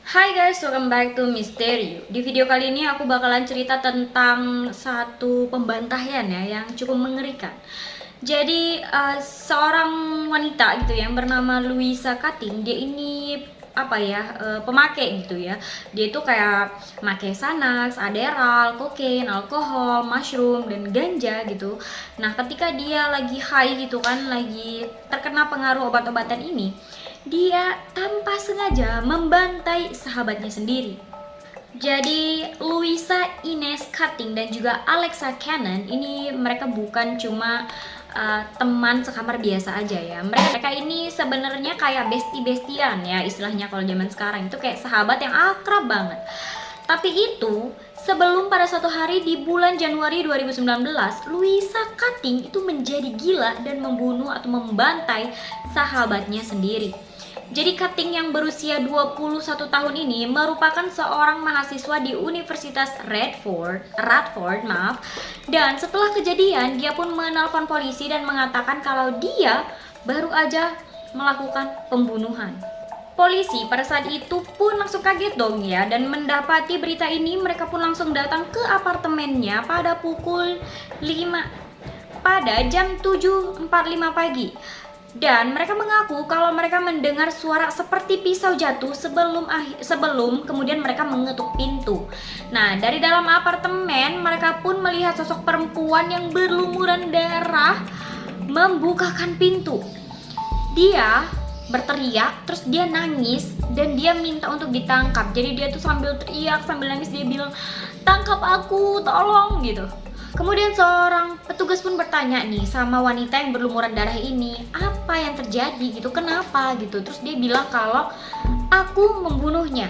Hai guys, welcome back to Mysterio. Di video kali ini aku bakalan cerita tentang satu pembantaian ya yang cukup mengerikan. Jadi seorang wanita gitu ya, yang bernama Louisa Cutting, dia ini pemakai gitu ya. Dia itu kayak pakai Xanax, Adderall, kokain, alkohol, mushroom dan ganja gitu. Nah, ketika dia lagi high gitu kan, lagi terkena pengaruh obat-obatan ini, dia tanpa sengaja membantai sahabatnya sendiri. Jadi Louisa Ines Cutting dan juga Alexa Cannon ini mereka bukan cuma teman sekamar biasa aja ya. Mereka ini sebenarnya kayak besti-bestian ya istilahnya kalau zaman sekarang, itu kayak sahabat yang akrab banget. Tapi itu sebelum pada suatu hari di bulan Januari 2019, Louisa Cutting itu menjadi gila dan membunuh atau membantai sahabatnya sendiri. Jadi Cutting yang berusia 21 tahun ini merupakan seorang mahasiswa di Universitas Radford, dan setelah kejadian dia pun menelpon polisi dan mengatakan kalau dia baru aja melakukan pembunuhan. Polisi pada saat itu pun langsung kaget dong ya, dan mendapati berita ini mereka pun langsung datang ke apartemennya pada pukul 5 pada jam 7.45 pagi. Dan mereka mengaku kalau mereka mendengar suara seperti pisau jatuh sebelum kemudian mereka mengetuk pintu. Nah, dari dalam apartemen mereka pun melihat sosok perempuan yang berlumuran darah membukakan pintu. Dia berteriak, terus dia nangis dan dia minta untuk ditangkap. Jadi dia tuh sambil teriak, sambil nangis, dia bilang, "Tangkap aku, tolong," gitu. Kemudian seorang petugas pun bertanya nih sama wanita yang berlumuran darah ini, apa yang terjadi gitu, kenapa gitu. Terus dia bilang kalau aku membunuhnya.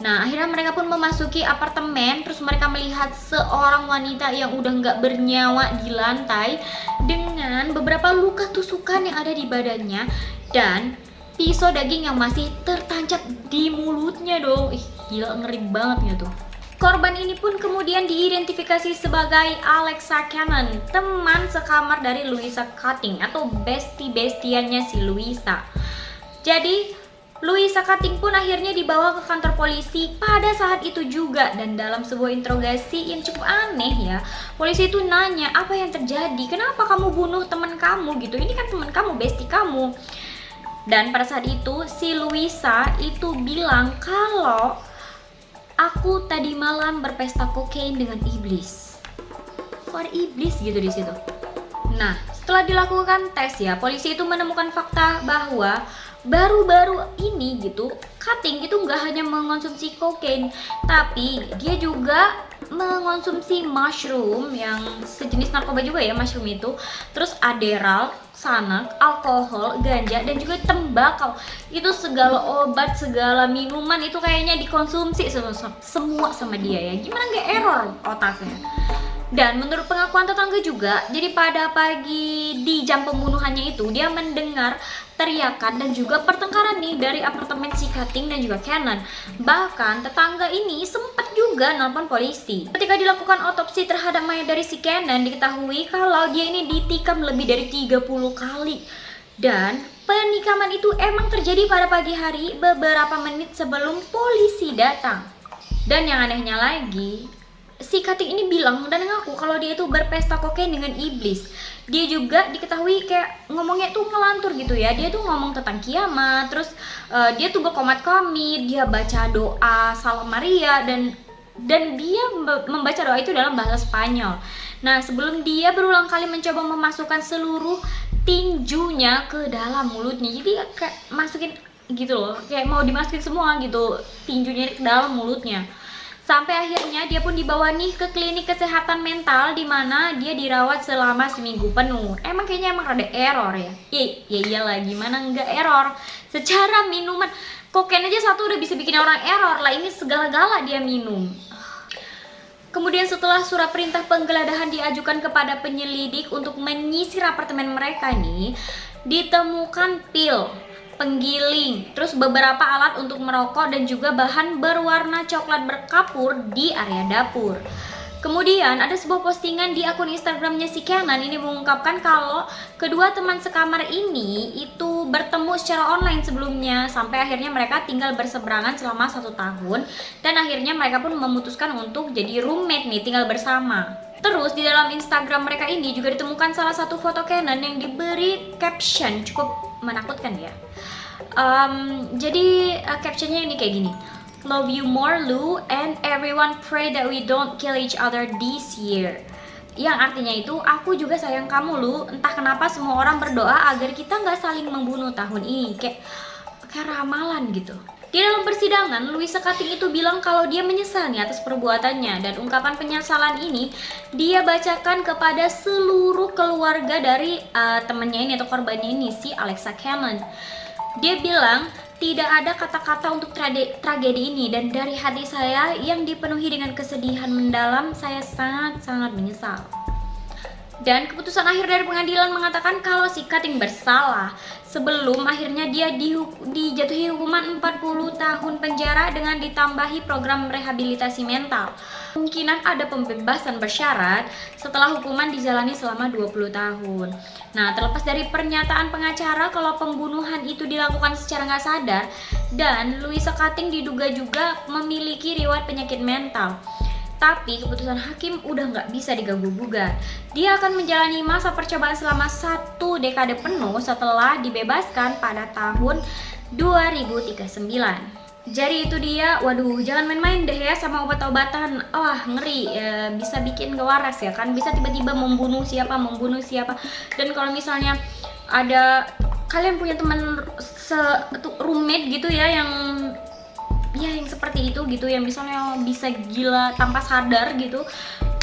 Nah, akhirnya mereka pun memasuki apartemen. Terus mereka melihat seorang wanita yang udah nggak bernyawa di lantai dengan beberapa luka tusukan yang ada di badannya dan pisau daging yang masih tertancap di mulutnya dong. Ih, gila, ngeri banget gitu. Korban ini pun kemudian diidentifikasi sebagai Alexa Cannon, teman sekamar dari Louisa Cutting atau besti-bestiannya si Louisa. Jadi Louisa Cutting pun akhirnya dibawa ke kantor polisi pada saat itu juga, dan dalam sebuah interogasi yang cukup aneh ya, polisi itu nanya apa yang terjadi, kenapa kamu bunuh teman kamu gitu, ini kan teman kamu, besti kamu. Dan pada saat itu si Louisa itu bilang kalau aku tadi malam berpesta kokain dengan iblis. Kok ada iblis gitu di situ? Nah, setelah dilakukan tes ya, polisi itu menemukan fakta bahwa baru-baru ini gitu, Cutting itu nggak hanya mengonsumsi kokain, tapi dia juga mengonsumsi mushroom yang sejenis narkoba juga ya, mushroom itu. Terus Adderall, Xanax, alkohol, ganja, dan juga tembakau. Itu segala obat, segala minuman itu kayaknya dikonsumsi semua sama dia ya. Gimana nggak error otaknya? Dan menurut pengakuan tetangga juga, jadi pada pagi di jam pembunuhannya itu dia mendengar teriakan dan juga pertengkaran nih dari apartemen si Cutting dan juga Cannon. Bahkan tetangga ini sempat juga nelpon polisi. Ketika dilakukan otopsi terhadap mayat dari si Cannon, diketahui kalau dia ini ditikam lebih dari 30 kali. Dan penikaman itu emang terjadi pada pagi hari beberapa menit sebelum polisi datang. Dan yang anehnya lagi, si Cutting ini bilang dan ngaku kalau dia itu berpesta kokain dengan iblis. Dia juga diketahui kayak ngomongnya tuh ngelantur gitu ya. Dia tuh ngomong tentang kiamat, terus dia tuh berkomat komit, dia baca doa Salam Maria dan dia membaca doa itu dalam bahasa Spanyol. Nah, sebelum dia berulang kali mencoba memasukkan seluruh tinjunya ke dalam mulutnya. Jadi kayak masukin gitu loh, kayak mau dimasukin semua gitu tinjunya ke dalam mulutnya. Sampai akhirnya dia pun dibawa nih ke klinik kesehatan mental di mana dia dirawat selama seminggu penuh. Emang kayaknya rada error ya. Ya iyalah, gimana nggak error? Secara minuman kokain aja satu udah bisa bikin orang error lah, ini segala-gala dia minum. Kemudian setelah surat perintah penggeledahan diajukan kepada penyelidik untuk menyisir apartemen mereka nih, ditemukan pil, penggiling, terus beberapa alat untuk merokok dan juga bahan berwarna coklat berkapur di area dapur. Kemudian ada sebuah postingan di akun Instagramnya si Cannon ini mengungkapkan kalau kedua teman sekamar ini itu bertemu secara online sebelumnya, sampai akhirnya mereka tinggal berseberangan selama 1 tahun, dan akhirnya mereka pun memutuskan untuk jadi roommate nih, tinggal bersama. Terus di dalam Instagram mereka ini juga ditemukan salah satu foto Canon yang diberi caption cukup menakutkan ya. Jadi captionnya ini kayak gini: "Love you more Lu, and everyone pray that we don't kill each other this year." Yang artinya itu, aku juga sayang kamu Lu, entah kenapa semua orang berdoa agar kita nggak saling membunuh tahun ini. Kayak ramalan gitu. Di dalam persidangan, Louis Sekating itu bilang kalau dia menyesal nih atas perbuatannya, dan ungkapan penyesalan ini dia bacakan kepada seluruh keluarga dari temannya ini atau korbannya ini, si Alexa Cannon. Dia bilang, tidak ada kata-kata untuk tragedi ini, dan dari hati saya yang dipenuhi dengan kesedihan mendalam, saya sangat-sangat menyesal. Dan keputusan akhir dari pengadilan mengatakan kalau si Kating bersalah, sebelum akhirnya dia dijatuhi hukuman 40 tahun penjara dengan ditambahi program rehabilitasi mental. Kemungkinan ada pembebasan bersyarat setelah hukuman dijalani selama 20 tahun. Nah, terlepas dari pernyataan pengacara kalau pembunuhan itu dilakukan secara nggak sadar, dan Louis Sekating diduga juga memiliki riwayat penyakit mental. Tapi keputusan hakim udah nggak bisa diganggu-gugat. Dia akan menjalani masa percobaan selama 1 dekade penuh setelah dibebaskan pada tahun 2039. Jadi itu dia, waduh, jangan main-main deh ya sama obat-obatan. Wah, ngeri, bisa bikin gak waras ya kan, bisa tiba-tiba membunuh siapa. Dan kalau misalnya ada kalian punya teman roommate gitu ya yang seperti itu gitu, yang misalnya bisa gila tanpa sadar gitu,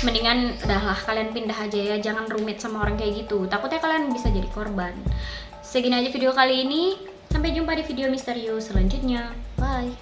mendingan udahlah kalian pindah aja ya, jangan roommate sama orang kayak gitu, takutnya kalian bisa jadi korban. Segini aja video kali ini, sampai jumpa di video misterius selanjutnya, bye.